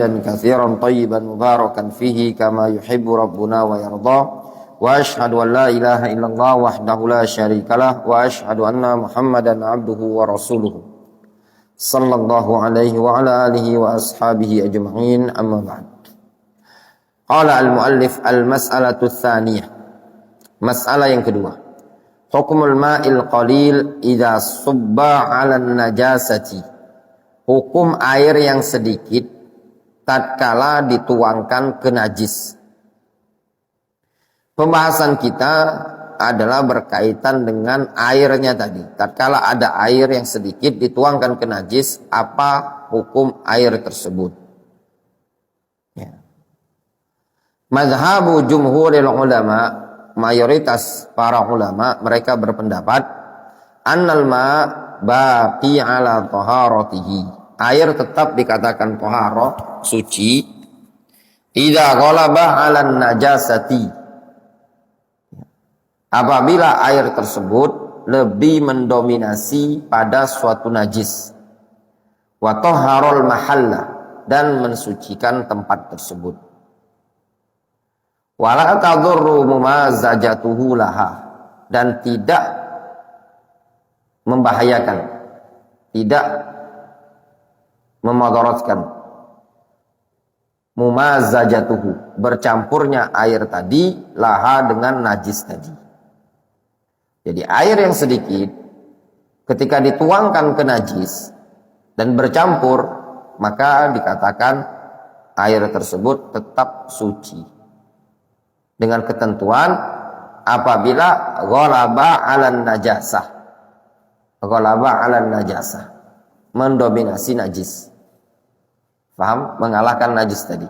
hamdan katsiran thayyiban mubarakan fihi kama yuhibbu rabbuna wa yarda. Wa asyhadu an la ilaha illallah wahdahu la syarikalah wa asyhadu anna Muhammadan abduhu wa rasuluhu sallallahu alaihi wa ala alihi wa ashabihi ajma'in, amma ba'd. Qala al-muallif al-mas'alatu tsaniyah. Masalah yang kedua. Hukmul ma'il qalil idza subba 'alan najasati. Hukum air yang sedikit tatkala dituangkan ke najis. Pembahasan kita adalah berkaitan dengan airnya tadi. Tatkala ada air yang sedikit dituangkan ke najis, apa hukum air tersebut? Ya. Mazhabu jumhuril ulama, mayoritas para ulama, mereka berpendapat annal ma baqi ala taharatihi. Air tetap dikatakan taharah, suci, idza ghalaba 'alan najasati. Apabila air tersebut lebih mendominasi pada suatu najis, wa tahharul mahalla, dan mensucikan tempat tersebut, wala tadurru mumazajatuhu laha, dan tidak membahayakan, tidak memadaratkan, mumazajatuhu, bercampurnya air tadi laha dengan najis tadi. Jadi air yang sedikit ketika dituangkan ke najis dan bercampur, maka dikatakan air tersebut tetap suci. Dengan ketentuan apabila ghalaba 'alan najasah. Ghalaba 'alan najasah, mendominasi najis. Paham? Mengalahkan najis tadi.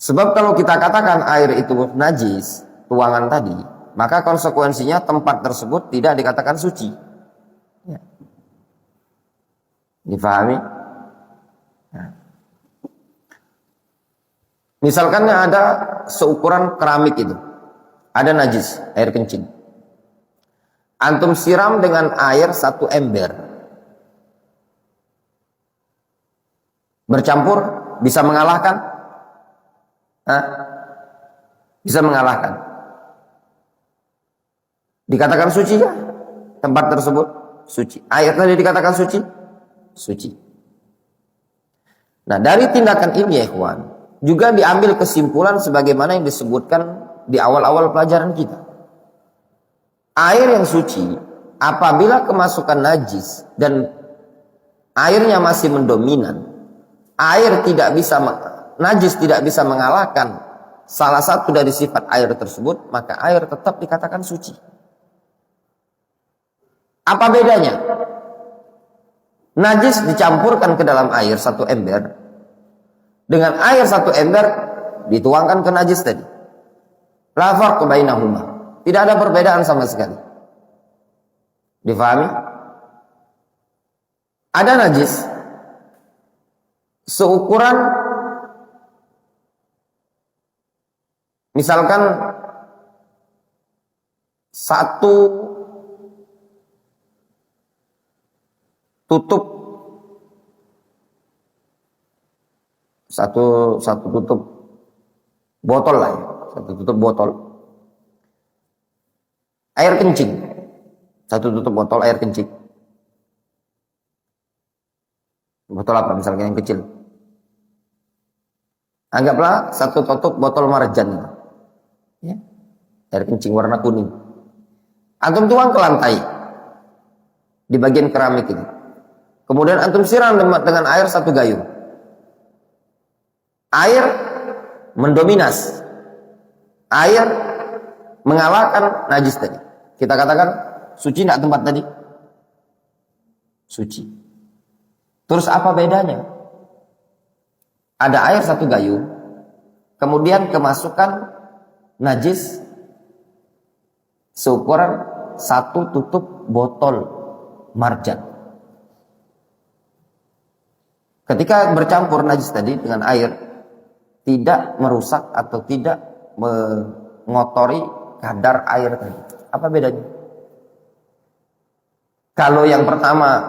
Sebab kalau kita katakan air itu najis, tuangan tadi, maka konsekuensinya tempat tersebut tidak dikatakan suci. Ya. Difahami? Nah. Misalkan ada seukuran keramik itu, ada najis, air kencing. Antum siram dengan air 1 ember. Bercampur, bisa mengalahkan? Hah? Bisa mengalahkan. Dikatakan suci ya? Tempat tersebut suci. Air tadi dikatakan suci? Suci. Nah, dari tindakan ini ya ikhwan, juga diambil kesimpulan sebagaimana yang disebutkan di awal-awal pelajaran kita. Air yang suci, apabila kemasukan najis dan airnya masih mendominan, najis tidak bisa mengalahkan salah satu dari sifat air tersebut, maka air tetap dikatakan suci. Apa bedanya? Najis dicampurkan ke dalam air 1 ember, dengan air 1 ember dituangkan ke najis tadi. La farq bainahuma. Tidak ada perbedaan sama sekali. Difahami? Ada najis seukuran, misalkan 1 tutup, satu tutup botol lah ya, 1 tutup botol air kencing, 1 tutup botol air kencing. Botol apa misalnya yang kecil? Anggaplah 1 tutup botol marjan, ya, air kencing warna kuning. Antum tuang ke lantai di bagian keramik ini. Kemudian antum siram dengan air 1 gayung. Air mendominas. Air mengalahkan najis tadi. Kita katakan suci enggak tempat tadi? Suci. Terus apa bedanya? Ada air 1 gayung, kemudian kemasukan najis seukuran 1 tutup botol marjan. Ketika bercampur najis tadi dengan air, tidak merusak atau tidak mengotori kadar air tadi. Apa bedanya? Kalau yang pertama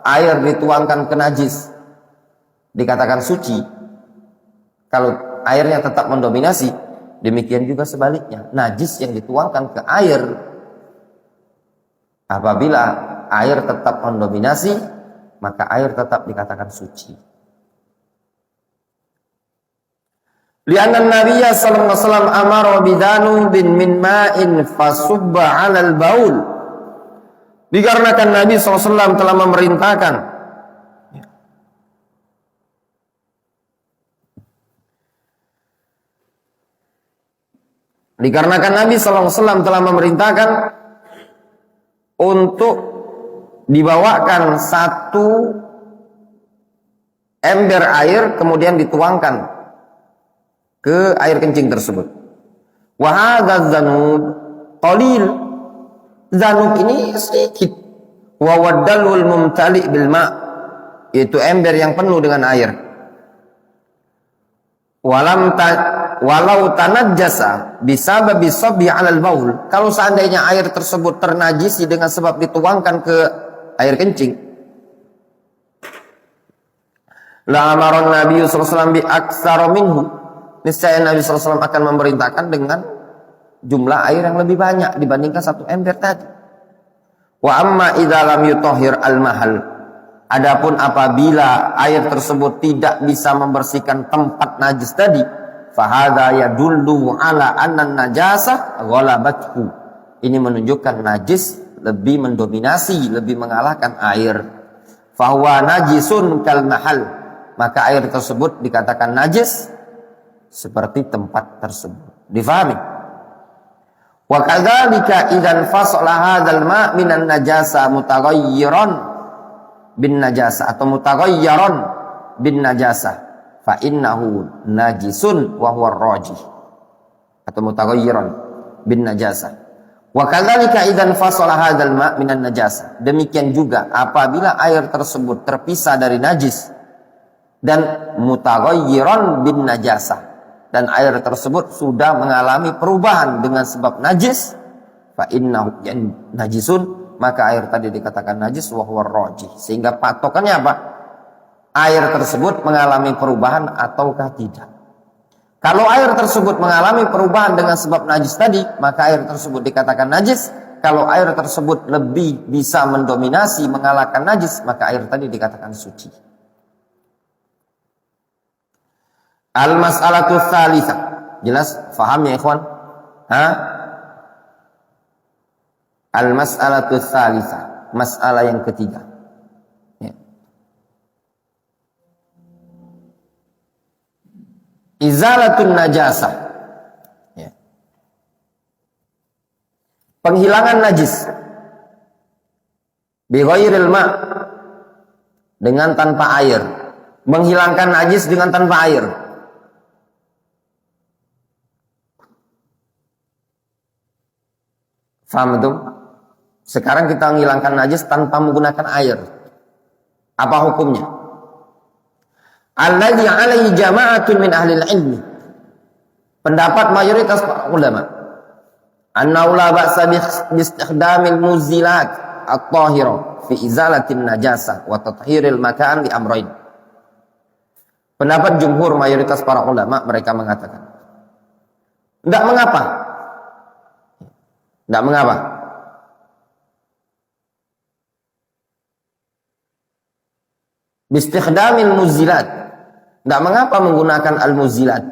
air dituangkan ke najis dikatakan suci, Kalau airnya tetap mendominasi, demikian juga sebaliknya. Najis yang dituangkan ke air, apabila air tetap mendominasi, maka air tetap dikatakan suci. Lianna Nabiya sallallahu alaihi wasallam amara bidanubin min ma'in fasubba 'alal baul. Dikarenakan Nabi SAW telah memerintahkan untuk dibawakan satu ember air kemudian dituangkan ke air kencing tersebut. Wa hadza dzanub qalil. Zanub ini sedikit. Wa waddalul mumtali bil ma', yaitu ember yang penuh dengan air. Walau tanajjasa bisababi sabbi 'alal baul. Kalau seandainya air tersebut ternajisi dengan sebab dituangkan ke air kencing, la amaran Nabi sallallahu alaihi wasallam bi aktsara minhu. Niscaya Nabi sallallahu alaihi wasallam akan memerintahkan dengan jumlah air yang lebih banyak dibandingkan satu ember tadi. Wa amma idza lam yutahhir al mahal. Adapun apabila air tersebut tidak bisa membersihkan tempat najis tadi, fa hadza yadullu ala anna najasah ghalabathu. Ini menunjukkan najis lebih mendominasi, lebih mengalahkan air. Fa huwa najisun kal mahal. Maka air tersebut dikatakan najis seperti tempat tersebut. Difahami? Wa kadzalika idzan fasala hadzal ma' minan najasa mutaghayyiran bin najasa atau mutaghayyiran bin najasa fa innahu najisun wa huwa rajih, atau mutaghayyiran bin najasa. Wa kadzalika idzan fasala hadzal ma' minan najasa. Demikian juga apabila air tersebut terpisah dari najis dan mutaghayyiran bin najasa, dan air tersebut sudah mengalami perubahan dengan sebab najis, fa innahu najisun, maka air tadi dikatakan najis wa huwa rajih. Sehingga patokannya apa? Air tersebut mengalami perubahan ataukah tidak. Kalau air tersebut mengalami perubahan dengan sebab najis tadi, maka air tersebut dikatakan najis. Kalau air tersebut lebih bisa mendominasi mengalahkan najis, maka air tadi dikatakan suci. Al-mas'alatu tsalitsah. Jelas? Faham ya ikhwan? Al-mas'alatu tsalitsah. Masalah yang ketiga. Ya. Izalatun najasah. Ya. Penghilangan najis. Bi ghairil ma'. Dengan tanpa air. Menghilangkan najis dengan tanpa air. Faham itu? Sekarang kita menghilangkan najis tanpa menggunakan air. Apa hukumnya? Alladzi 'alaihi jama'atun min ahli ilmi. Pendapat mayoritas para ulama. Annahu la ba'sa bi istikhdamil muzilat at-tahira fi izalatin najasah wa tathhiril makan li amrayn. Pendapat jumhur mayoritas para ulama, mereka mengatakan tidak mengapa. Tidak mengapa. Bistikhdamil muzilat. Tidak mengapa menggunakan al-muzilat.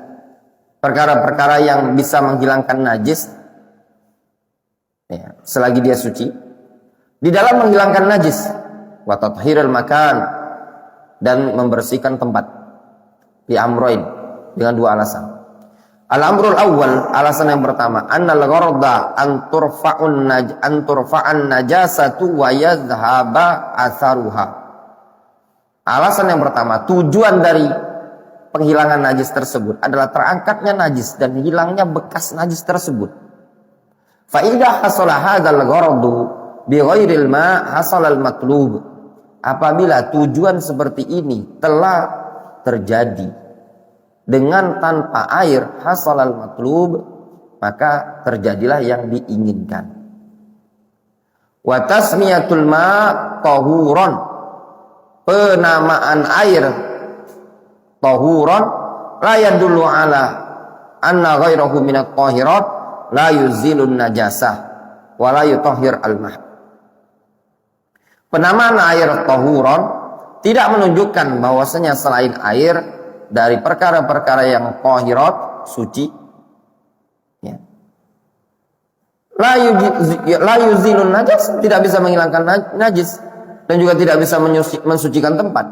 Perkara-perkara yang bisa menghilangkan najis. Ya, selagi dia suci. Di dalam menghilangkan najis. Wa tathhiril makan. Dan membersihkan tempat. Bi amroin. Dengan dua alasan. Al-amrul awal, alasan yang pertama, annal gharda an turfa'an najasatu wa yadhhaba atharuha. Alasan yang pertama, tujuan dari penghilangan najis tersebut adalah terangkatnya najis dan hilangnya bekas najis tersebut. Fa idza hasala hadzal ghardu bi ghairil ma' hasala al-matlub. Apabila tujuan seperti ini telah terjadi dengan tanpa air, hasalal matlub, maka terjadilah yang diinginkan. Wa tasmiyatul ma' tahuron, penamaan air tahuron la yadullu ala anna ghairahu minat tahirat la yuzilun najasah wa la yutahhir al-mah. Penamaan air tahuron tidak menunjukkan bahwasanya selain air dari perkara-perkara yang tahirat, suci, ya. La yuzilun najas, tidak bisa menghilangkan najis dan juga tidak bisa mensucikan tempat.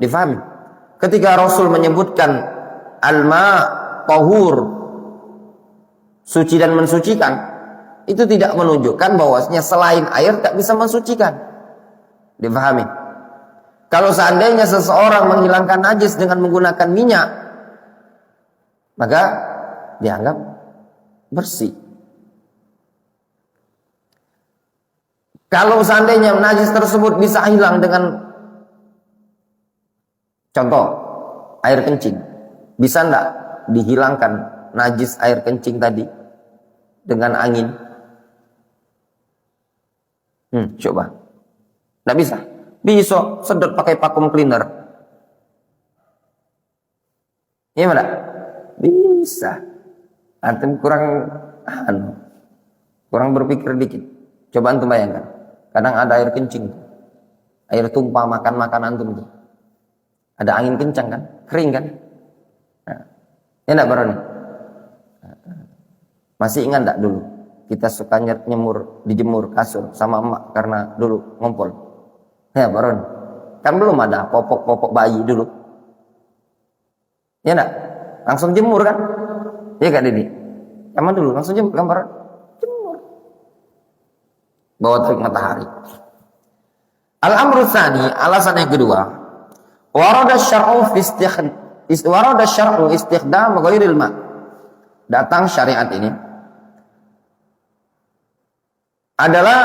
Difahami? Ketika Rasul menyebutkan al-ma tahur, suci dan mensucikan, itu tidak menunjukkan bahwasanya selain air tak bisa mensucikan. Difahami? Kalau seandainya seseorang menghilangkan najis dengan menggunakan minyak, maka dianggap bersih. Kalau seandainya najis tersebut bisa hilang dengan, contoh, air kencing, bisa enggak dihilangkan najis air kencing tadi dengan angin? Coba. Nggak bisa. Bisa sedot pakai vacuum cleaner. Iya mana? Bisa. Antum kurang berpikir dikit. Coba antum bayangkan. Kadang ada air kencing, air tumpah makan antum tuh. Ada angin kencang kan, kering kan? Nah, ya enggak Baron? Masih ingat enggak dulu kita suka dijemur kasur sama emak karena dulu ngompol? Ya Baron, kan belum ada popok bayi dulu. Ya enggak? Langsung jemur kan? Ya Kak Didi? Zaman dulu langsung jemur kan Baron? Jemur. Bawa terik matahari. Al-amru tsani, alasan yang kedua. Warada syar'u istikhdam ghairil ma. Datang syariat ini adalah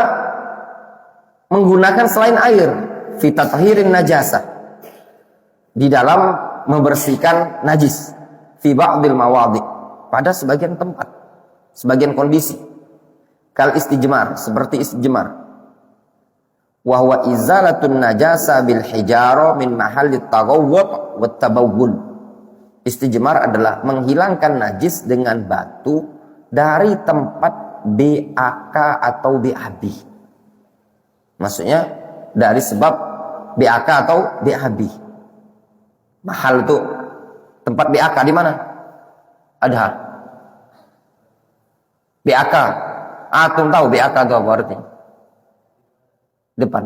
menggunakan selain air fi tathirin najasah, di dalam membersihkan najis, fi ba'dil mawadhi, pada sebagian tempat, sebagian kondisi, kal istijmar, seperti istijmar, wa huwa izalatun najasa bil hijara min mahallit taghawwud wat tabawwul. Istijmar adalah menghilangkan najis dengan batu dari tempat BAK atau BAB. Maksudnya dari sebab BAK atau BAB. Mahal itu tempat BAK di mana? Ada. BAK. Antum tahu BAK itu apa artinya? Depan.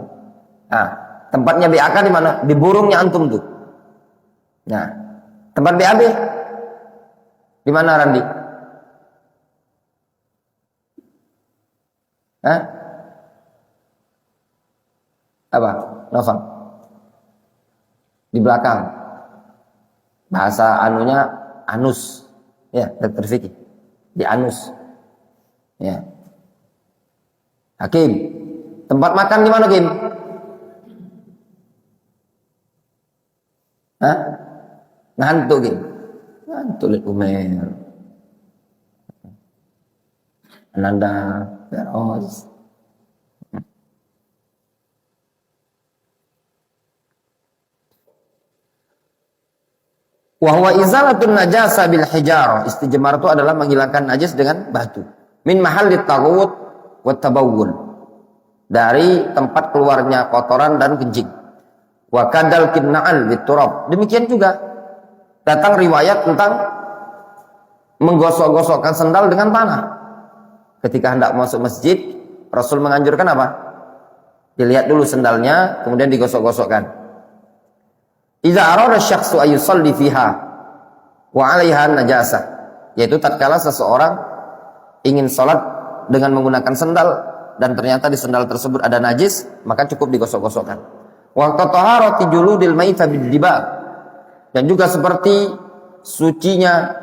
Nah, tempatnya BAK di mana? Di burungnya antum tuh. Nah, tempat BAB di mana Randi? Hah? Apa? Novel. Di belakang. Bahasa anunya anus. Ya, Dr. Vicky. Di anus. Ya. Hakim. Tempat makan di mana, Kim? Hah? Ngantuk, Kim. Ngantuk lihat Umer. Ananda, Feroz. Wa huwa izalatun najasa bil hijarah. Istijmar itu adalah menghilangkan najis dengan batu. Min mahallit taghawwud wat tabawwul. Dari tempat keluarnya kotoran dan kencing. Wa kadal kinna'al biturab. Demikian juga datang riwayat tentang menggosok-gosokkan sendal dengan tanah. Ketika hendak masuk masjid, Rasul menganjurkan apa? Dilihat dulu sendalnya, kemudian digosok-gosokkan. Idza arada syakhsu ay yusalli fiha wa 'alaiha najasah, yaitu tatkala seseorang ingin salat dengan menggunakan sendal dan ternyata di sendal tersebut ada najis, maka cukup digosok-gosokkan. Wa taharati juludil maita bid-diba, dan juga seperti sucinya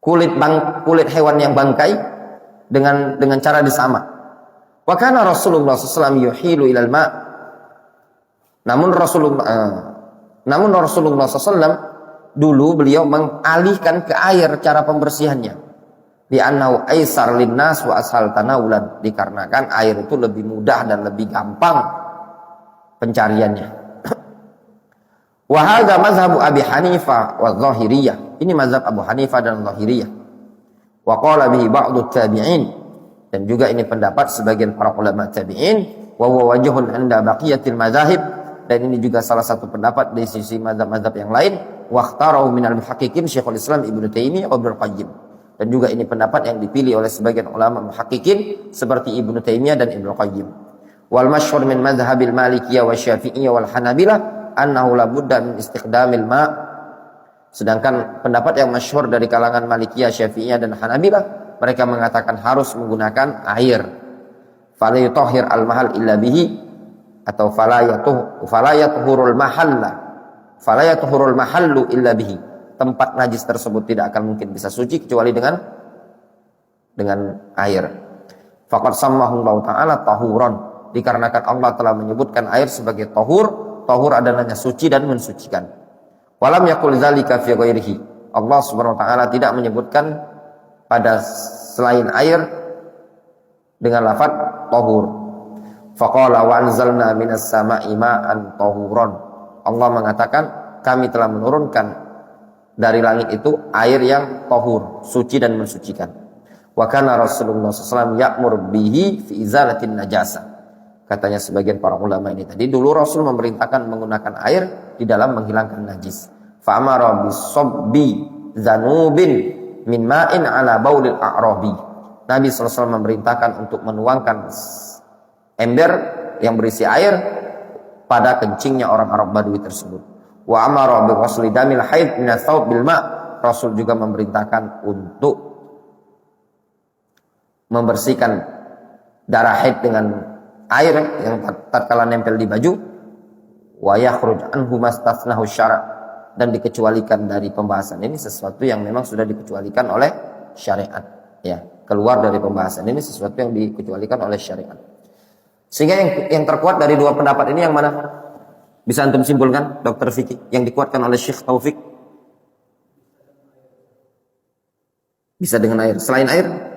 kulit hewan yang bangkai dengan cara disamak. Wa kana Rasulullah sallallahu alaihi wasallam yuhilu ilal ma'. Namun Rasulullah SAW dulu beliau mengalihkan ke air cara pembersihannya. Li'annahu aisar linnas wa ashal tanawulan. Dikarenakan air itu lebih mudah dan lebih gampang pencariannya. Wa hadza mazhabu Abi Hanifah wa Dzahiriyah. Ini mazhab Abu Hanifah dan Dzahiriyah. Wa qala bihi ba'du tabi'in, dan juga ini pendapat sebagian para ulama tabi'in, wa huwa wajhun 'inda baqiyatil madzahib, dan ini juga salah satu pendapat di sisi mazhab-mazhab yang lain. Wa ikhtarahu minal muhaqqiqin Syekhul Islam Ibnu Taimiyah wa Ibnu Qayyim, dan juga ini pendapat yang dipilih oleh sebagian ulama muhaqqiqin seperti Ibnu Taimiyah dan Ibnu Qayyim. Wal masyhur min mazhabil Malikiyah wa Syafi'iyah wal Hanabilah annahu la budda min istiqdamil ma'. Sedangkan pendapat yang masyhur dari kalangan Malikiyah, Syafi'iyah dan Hanabilah, mereka mengatakan harus menggunakan air. Fala yutahhir al mahal illa bihi, atau fala yatuhurul mahallu illa bihi. Tempat najis tersebut tidak akan mungkin bisa suci kecuali dengan air. Faqad sammahu Allah Ta'ala tahuran, dikarenakan Allah telah menyebutkan air sebagai tahur. Tahur adanya suci dan mensucikan. Walam yakul dzalika fi ghairihi. Allah Subhanahu wa taala tidak menyebutkan pada selain air dengan lafaz tahur. Faqala wa anzalna minas sama'i ma'an tahuran. Allah mengatakan kami telah menurunkan dari langit itu air yang tahur, suci dan mensucikan. Wa kana Rasulullah sallallahu alaihi wasallam ya'mur bihi fi izalatin najasa. Katanya sebagian para ulama ini tadi, dulu Rasul memerintahkan menggunakan air di dalam menghilangkan najis. Fa'amara bisabbi zanubin min ma'in ala baulil a'rabi. Nabi SAW memerintahkan untuk menuangkan ember yang berisi air pada kencingnya orang Arab Badui tersebut. Wa amara bi ghusli damil haid min ath-thawb bil ma'. Rasul juga memerintahkan untuk membersihkan darah haid dengan air yang tatkala nempel di baju. Wa yakhruj anhu mastathnahu syara', dan dikecualikan dari pembahasan ini sesuatu yang memang sudah dikecualikan oleh syariat, ya, keluar dari pembahasan ini sesuatu yang dikecualikan oleh syariat. Sehingga yang terkuat dari dua pendapat ini yang mana? Bisa antum simpulkan, Dr. Fikri, yang dikuatkan oleh Syekh Taufik? Bisa dengan air. Selain air?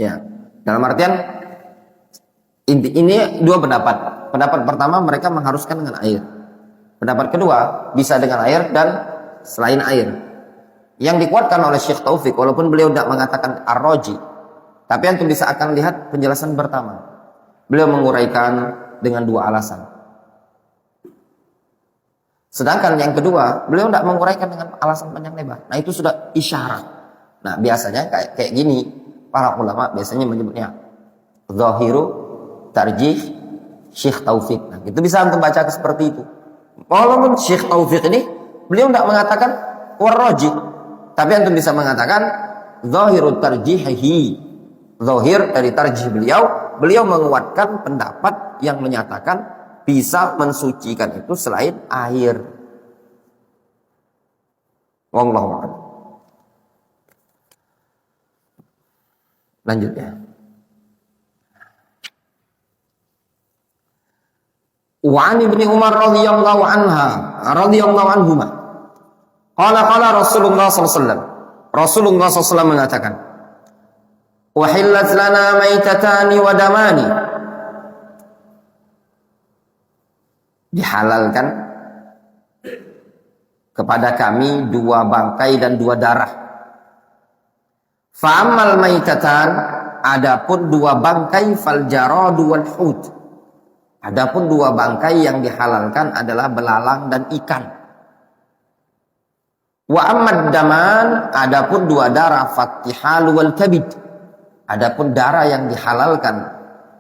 Ya, dalam artian ini dua pendapat. Pendapat pertama mereka mengharuskan dengan air. Pendapat kedua bisa dengan air dan selain air. Yang dikuatkan oleh Syekh Taufik, walaupun beliau tidak mengatakan ar-raji, tapi antum bisa akan lihat penjelasan pertama. Beliau menguraikan dengan dua alasan. Sedangkan yang kedua, beliau tidak menguraikan dengan alasan panjang lebar. Nah, itu sudah isyarat. Nah, biasanya kayak gini. Para ulama biasanya menyebutnya zahiru tarjih Syekh Taufik. Nah, itu bisa antum baca seperti itu. Walaupun Syekh Taufik ini beliau tidak mengatakan warraji, tapi antum bisa mengatakan zahiru tarjihihi. Zahir dari tarjih beliau menguatkan pendapat yang menyatakan bisa mensucikan itu selain air. Wallahu a'lam. Lanjut ya. Wa an Ibnu Umar radhiyallahu anhuma. Qala Rasulullah sallallahu alaihi wasallam. Rasulullah sallallahu mengatakan, "Uhillat lana maitatani wa damani." Dihalalkan kepada kami dua bangkai dan dua darah. Fa'amal maitatan, adapun dua bangkai, fal jaradu wal hut. Adapun dua bangkai yang dihalalkan adalah belalang dan ikan. Wa ammad daman, adapun dua darah, fattihal wal kabid. Adapun darah yang dihalalkan,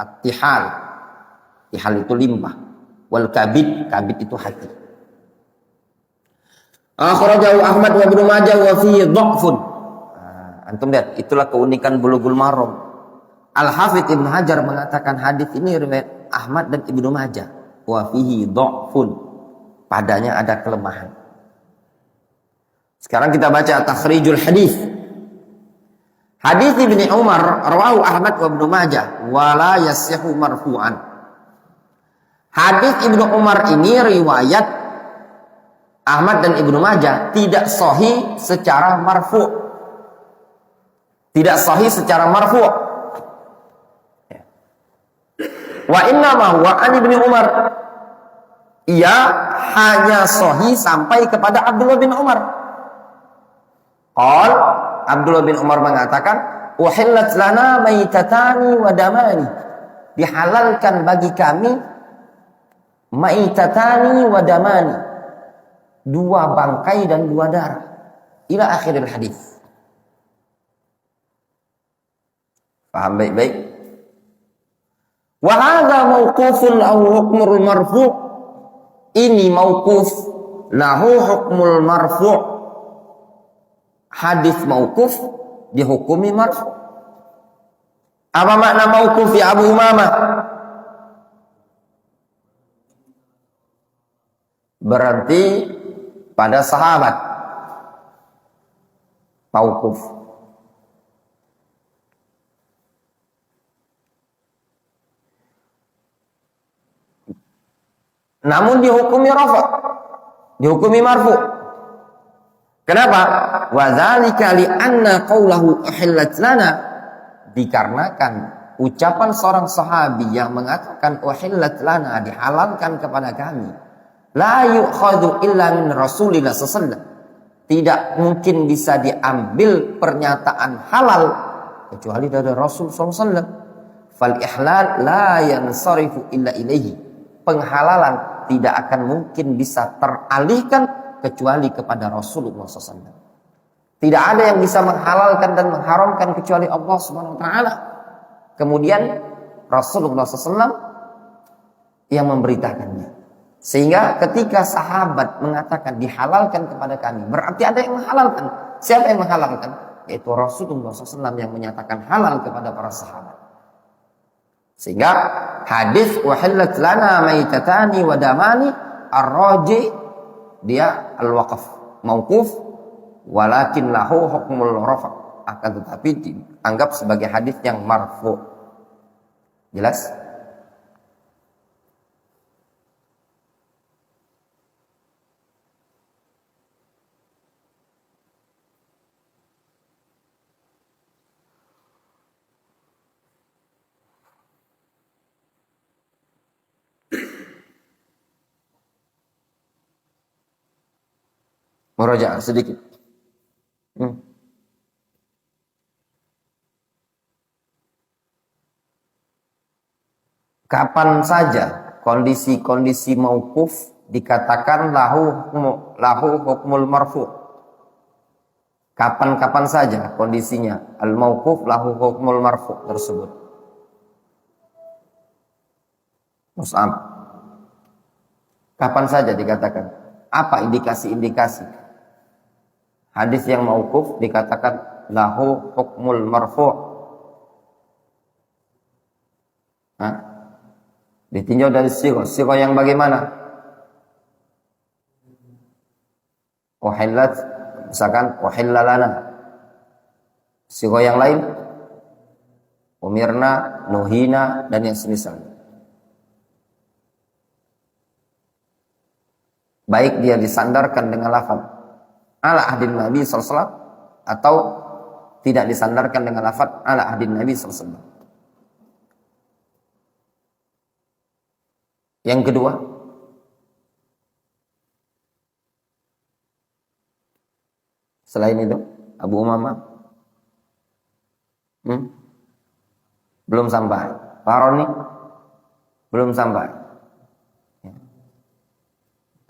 attihal. Tihal itu limbah. Wal kabid, kabid itu hati. Akhrajahu Ahmad wa Ibnu Majah wa fihi dha'fun. Antum lihat, itulah keunikan Bulughul Maram. Al-Hafidz Ibnu Hajar mengatakan hadis ini riwayat Ahmad dan Ibnu Majah. Wa fihi dha'fun. Padanya ada kelemahan. Sekarang kita baca takhrijul hadis. Hadis Ibnu Umar rawahu Ahmad wa Ibnu Majah wa la yasihu marfu'an. Hadis Ibnu Umar ini riwayat Ahmad dan Ibnu Majah tidak sahih secara marfu'. Tidak sahih secara marfu'. Wa inna ma huwa an Ibnu Umar. Ia hanya sahih sampai kepada Abdullah bin Umar. Qal Abdullah bin Umar mengatakan, "Uhillat lana maitatani wa damani." Dihalalkan bagi kami maitatani wa damani. Dua bangkai dan dua darah. Ila akhiril hadis. Paham baik-baik? Wa hadza mauqufun aw hukmul marfu'. Ini mauquf lahu hukmul marfu'. Hadis mauquf dihukumi marfu'. Apa makna mauquf ya Abu Umamah? Berarti pada sahabat mauquf. Namun dihukumi rafa', dihukumi marfu'. Kenapa? Wa dzalika li anna qaulahu uhillat lana, dikarenakan ucapan seorang sahabi yang mengatakan uhillat lana, dihalalkan kepada kami, la yu'khadhu illa min Rasulillah sallallahu alaihi wasallam. Tidak mungkin bisa diambil pernyataan halal kecuali dari Rasul sallallahu alaihi wasallam. Fal ihlal la yansarifu illa ilaihi. Penghalalan tidak akan mungkin bisa teralihkan kecuali kepada Rasulullah SAW. Tidak ada yang bisa menghalalkan dan mengharamkan kecuali Allah Subhanahu Wa Taala. Kemudian Rasulullah SAW yang memberitakannya. Sehingga ketika sahabat mengatakan dihalalkan kepada kami, berarti ada yang menghalalkan. Siapa yang menghalalkan? Yaitu Rasulullah SAW yang menyatakan halal kepada para sahabat. Sehingga hadis uhillat lana maitatani wa damani ar-raji dia al-waqaf mauquf walakin lahu hukmul rafa', akan tetapi dianggap sebagai hadis yang marfu'. Jelas? Murajaah sedikit. Kapan saja kondisi-kondisi mauquf dikatakan lahu hukmul marfu'? Kapan-kapan saja kondisinya al-mauquf lahu hukmul marfu' tersebut? Mus'ab. Kapan saja dikatakan? Apa indikasi-indikasi? Hadis yang mauquf dikatakan lahu hukmul marfu'. Ditinjau dari sighah yang bagaimana? Uhillat, misalkan uhillalana. Sighah yang lain umirna, nuhina, dan yang semisalnya. Baik dia disandarkan dengan lafaz ala ahdin Nabi SAW atau tidak disandarkan dengan lafaz ala ahdin Nabi SAW. Yang kedua, selain itu Abu Umamah belum sampai. Faroni belum sampai.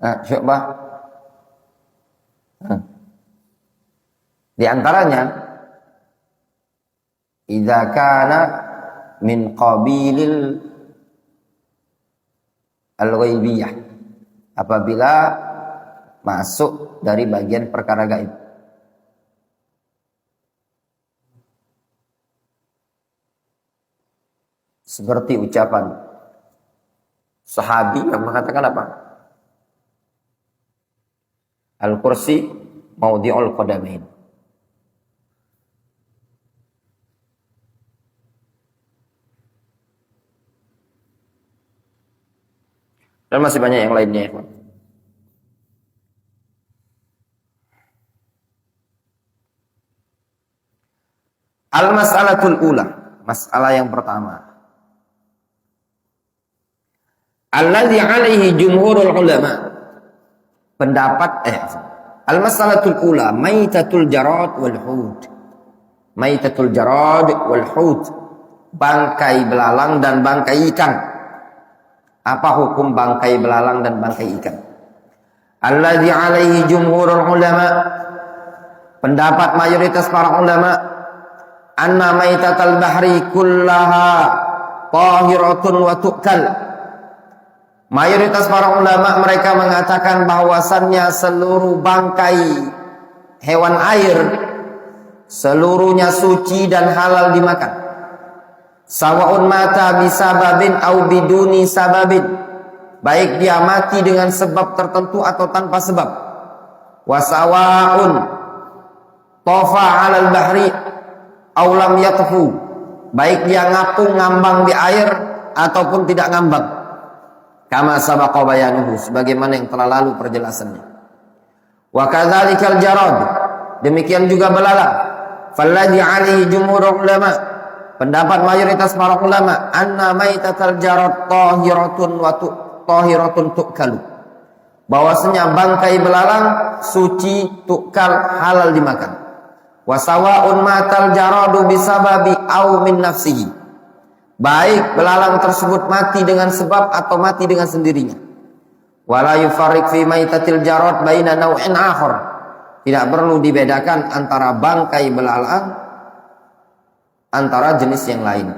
Syu'bah. Di antaranya idza kana min qabilil al-ghaibiyah, apabila masuk dari bagian perkara gaib. Seperti ucapan sahabi yang mengatakan apa? Al-kursi maudhi'ul qadamain. Dan masih banyak yang lainnya. Al-mas'alatul ula, masalah yang pertama. Alladzi alaihi jumhurul ulama. Pendapat al-masalatul ula maitatul jarad wal hut. Maitatul jarad wal hut. Bangkai belalang dan bangkai ikan. Apa hukum bangkai belalang dan bangkai ikan? Alladzi alaihi jumhurul ulama. Pendapat mayoritas para ulama, anna maitatal bahri kullaha tahiratun wa tu'kal. Mayoritas para ulama mereka mengatakan bahwasannya seluruh bangkai hewan air seluruhnya suci dan halal dimakan. Sawaun mata bisababin au biduni sababin. Baik dia mati dengan sebab tertentu atau tanpa sebab. Wasawaun tofa 'alal bahri aw lam yatfu. Baik dia ngapung ngambang di air ataupun tidak ngambang. Kama sabaqa bayanuhu, sebagaimana yang telah lalu perjelasannya. Wa kadzalikal jarad, demikian juga belalang. Falladhi 'alaihi jumhurul ulama, pendapat mayoritas para ulama, anna maitatal jarad tahiratun wa tahiratun tu'kalu. Bahwasanya bangkai belalang suci, tu'kal, halal dimakan. Wasawa'un matal jaradu bisababi au min nafsihi. Baik belalang tersebut mati dengan sebab atau mati dengan sendirinya. Wala yufarriq fi maitatil jarad baina naw'in akhar. Tidak perlu dibedakan antara bangkai belalang antara jenis yang lain.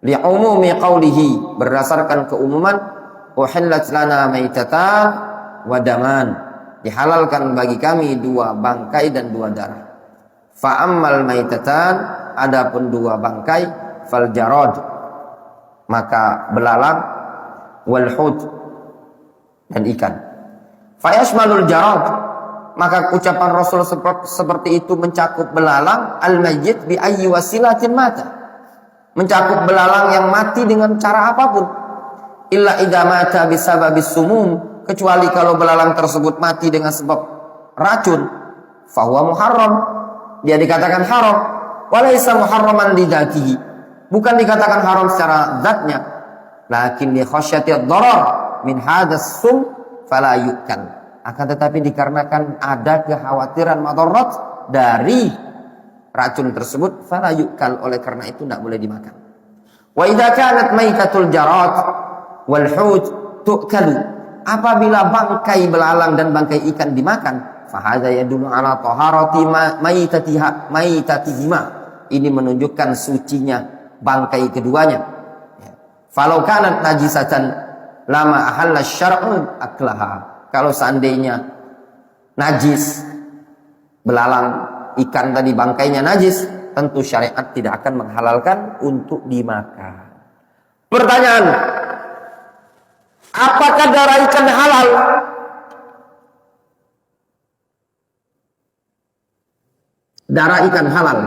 Li umumi qawlihi, berdasarkan keumuman uhillat lana maitatan wa daman. Dihalalkan bagi kami dua bangkai dan dua darah. Fa ammal maitatan, adapun dua bangkai, fal jarad, maka belalang, wal hut, dan ikan. Fa yashmalul jarad, maka ucapan Rasul seperti itu mencakup belalang, al mayyit bi ayyi wasilatin mata, mencakup belalang yang mati dengan cara apapun. Illa idza mata bisababis sumum, kecuali kalau belalang tersebut mati dengan sebab racun, fa huwa muharram, dia dikatakan haram. Walaysa muharraman lidzatihi, bukan dikatakan haram secara zatnya, lakin li khasyati ad-darar min hadas sum fala yukal, akan tetapi dikarenakan ada kekhawatiran madarat dari racun tersebut, fala yukal, oleh karena itu tidak boleh dimakan. Wa idza kanat maitatul jarad wal hut tu'kalu, apabila bangkai belalang dan bangkai ikan dimakan, fahadha yadullu ala taharati maitatihima, ini menunjukkan sucinya bangkai keduanya. Falau kanat najisatan lama ahalla syar'u aklaha, kalau seandainya najis belalang ikan tadi bangkainya najis, tentu syariat tidak akan menghalalkan untuk dimakan. Pertanyaan, apakah darah ikan halal? Darah ikan halal.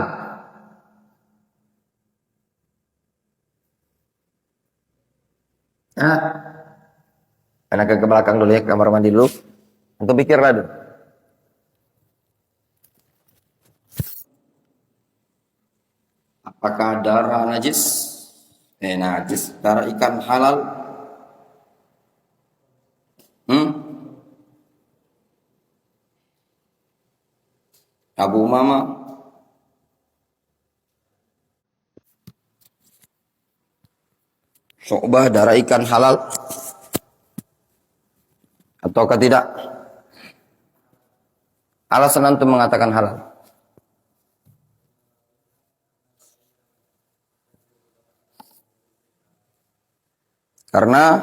Nah, anak ke belakang dulu ya, kamar mandi dulu. Untuk pikirlah dulu. Apakah darah najis? Najis. Darah ikan halal? Abu Umama, Syu'bah, darah ikan halal ataukah tidak? Alasan antum mengatakan halal? Karena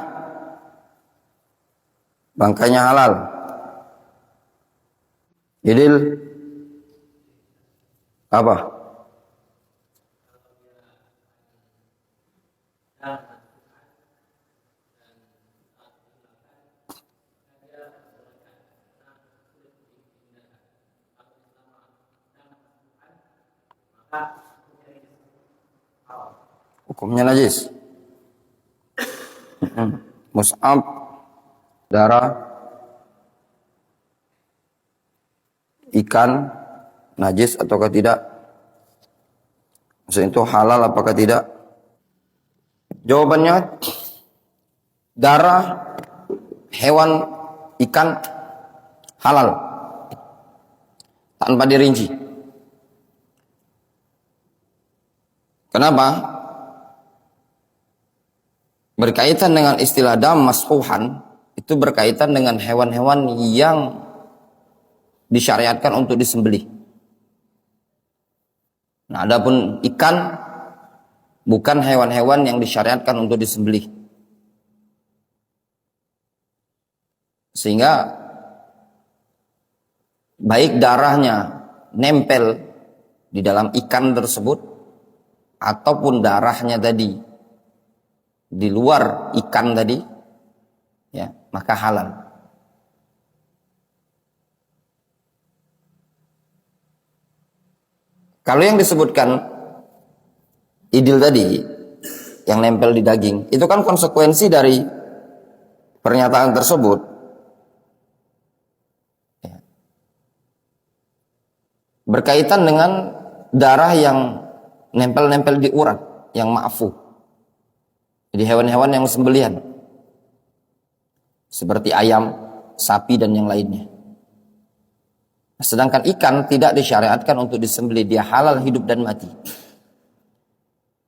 bangkainya halal. Idil apa? Hukumnya najis. Mus'ab, darah ikan najis ataukah tidak? Maksudnya itu halal apakah tidak? Jawabannya darah hewan, ikan halal tanpa dirinci. Kenapa? Berkaitan dengan istilah dam masfuhan, itu berkaitan dengan hewan-hewan yang disyariatkan untuk disembelih. Nah, adapun ikan bukan hewan-hewan yang disyariatkan untuk disembelih. Sehingga baik darahnya nempel di dalam ikan tersebut ataupun darahnya tadi di luar ikan tadi, ya, maka halal. Kalau yang disebutkan idil tadi yang nempel di daging, itu kan konsekuensi dari pernyataan tersebut. Ya. Berkaitan dengan darah yang nempel-nempel di urat, yang ma'fu. Jadi hewan-hewan yang sembelihan. Seperti ayam, sapi, dan yang lainnya. Sedangkan ikan tidak disyariatkan untuk disembelih, dia halal hidup dan mati.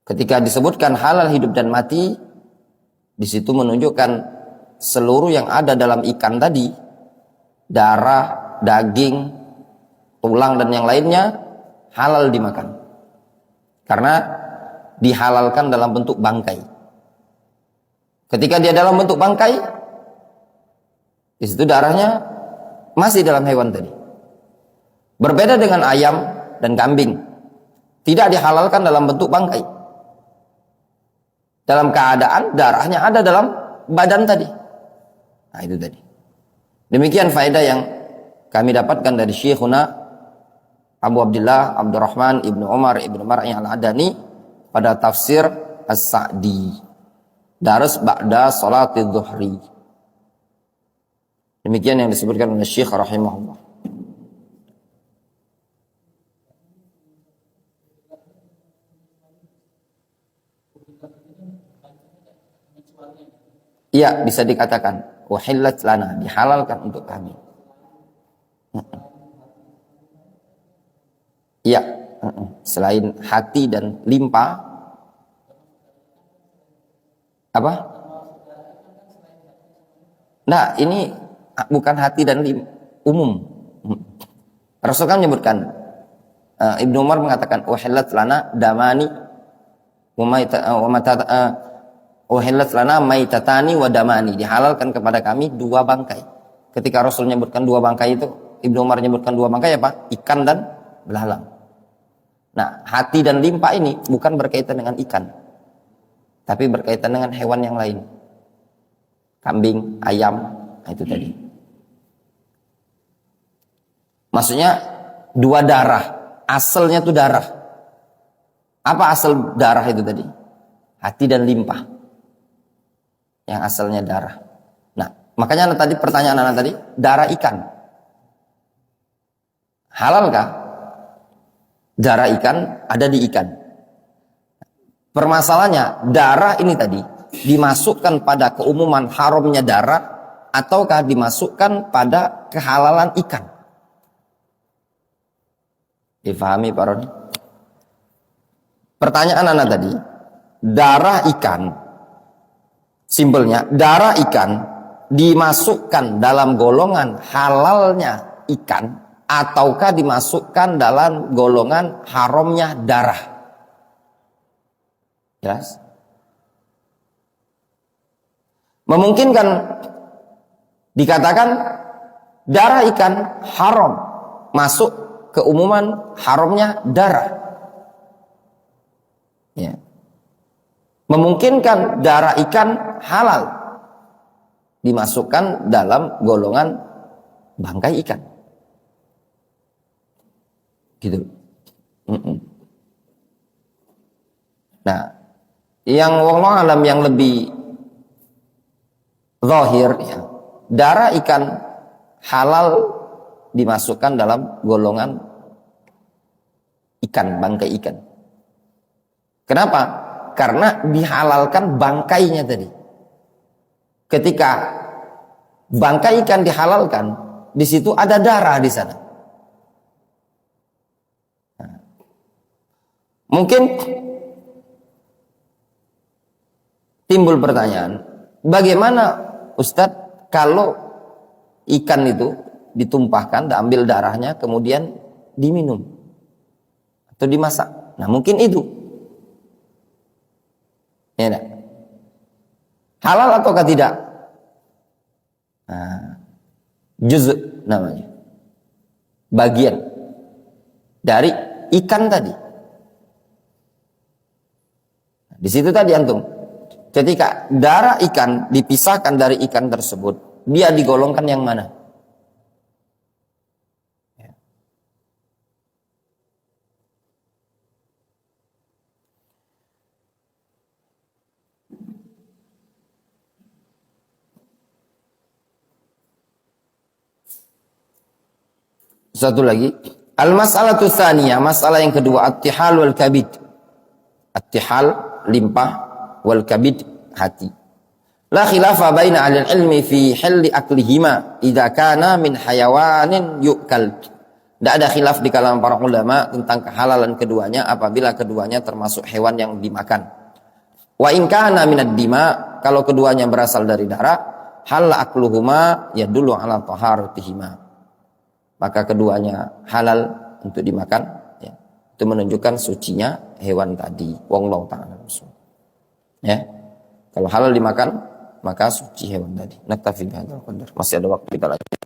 Ketika disebutkan halal hidup dan mati, di situ menunjukkan seluruh yang ada dalam ikan tadi, darah, daging, tulang dan yang lainnya halal dimakan. Karena dihalalkan dalam bentuk bangkai. Ketika dia dalam bentuk bangkai, di situ darahnya masih dalam hewan tadi. Berbeda dengan ayam dan kambing, tidak dihalalkan dalam bentuk bangkai. Dalam keadaan darahnya ada dalam badan tadi. Nah, itu tadi. Demikian faedah yang kami dapatkan dari Syekhuna Abu Abdullah Abdurrahman Ibnu Umar Ibnu Mar'i Al-Adani pada tafsir As-Sa'di, Darus Ba'da Salatidz Zuhri. Demikian yang disebutkan oleh Syekh rahimahullah. Iya, bisa dikatakan wahillat lana, dihalalkan untuk kami. Iya, selain hati dan limpa, apa? Nah, ini bukan hati dan umum. Rasul kan menyebutkan, Ibnu Umar mengatakan wahillat lana damani uhillat lana maitatani wa damani, dihalalkan kepada kami dua bangkai. Ketika Rasul menyebutkan dua bangkai itu, Ibnu Umar menyebutkan dua bangkai apa? Ikan dan belalang. Nah, hati dan limpa ini bukan berkaitan dengan ikan, tapi berkaitan dengan hewan yang lain. Kambing, ayam, itu tadi. Maksudnya dua darah, asalnya itu darah. Apa asal darah itu tadi? Hati dan limpa. Yang asalnya darah. Nah, makanya tadi pertanyaan anak tadi, darah ikan halalkah? Darah ikan ada di ikan. Permasalahannya, darah ini tadi dimasukkan pada keumuman haramnya darah ataukah dimasukkan pada kehalalan ikan? Difahami Pak Roni? Pertanyaan anak tadi, darah ikan, simpelnya, darah ikan dimasukkan dalam golongan halalnya ikan ataukah dimasukkan dalam golongan haramnya darah? Jelas? Memungkinkan dikatakan darah ikan haram, masuk keumuman haramnya darah. Ya. Memungkinkan darah ikan halal, dimasukkan dalam golongan bangkai ikan. Gitu. Nah, yang wallahu alam yang lebih zahir, ya, darah ikan halal dimasukkan dalam golongan ikan, bangkai ikan. Kenapa? Karena dihalalkan bangkainya tadi. Ketika bangkai ikan dihalalkan, di situ ada darah di sana. Mungkin timbul pertanyaan, bagaimana Ustadz kalau ikan itu ditumpahkan, diambil darahnya, kemudian diminum atau dimasak? Nah, mungkin itu. Ya, enggak? Halal ataukah tidak? Nah, juz' namanya. Bagian dari ikan tadi. Di situ tadi antum, ketika darah ikan dipisahkan dari ikan tersebut, dia digolongkan yang mana? Ya. Satu lagi, al-mas'alatu tsaniyah, masalah yang kedua, at-tihal wal kabid. At-tihal, limpah, wal kabid, hati. La khilafa baina ahli ilmi fi hilli aklihima idza kana min hayawanin yu'kal. Tidak ada khilaf di kalangan para ulama tentang kehalalan keduanya apabila keduanya termasuk hewan yang dimakan. Wa in kana minad dima, kalau keduanya berasal dari darah, hal akluhuma yadullu ala taharatihima. Maka keduanya halal untuk dimakan, ya. Itu menunjukkan sucinya hewan tadi. Wallahu ta'ala. Ya. Kalau halal dimakan, maka suci hewan tadi. Naktafi bihadzal qadar. Masih ada waktu kita lanjut.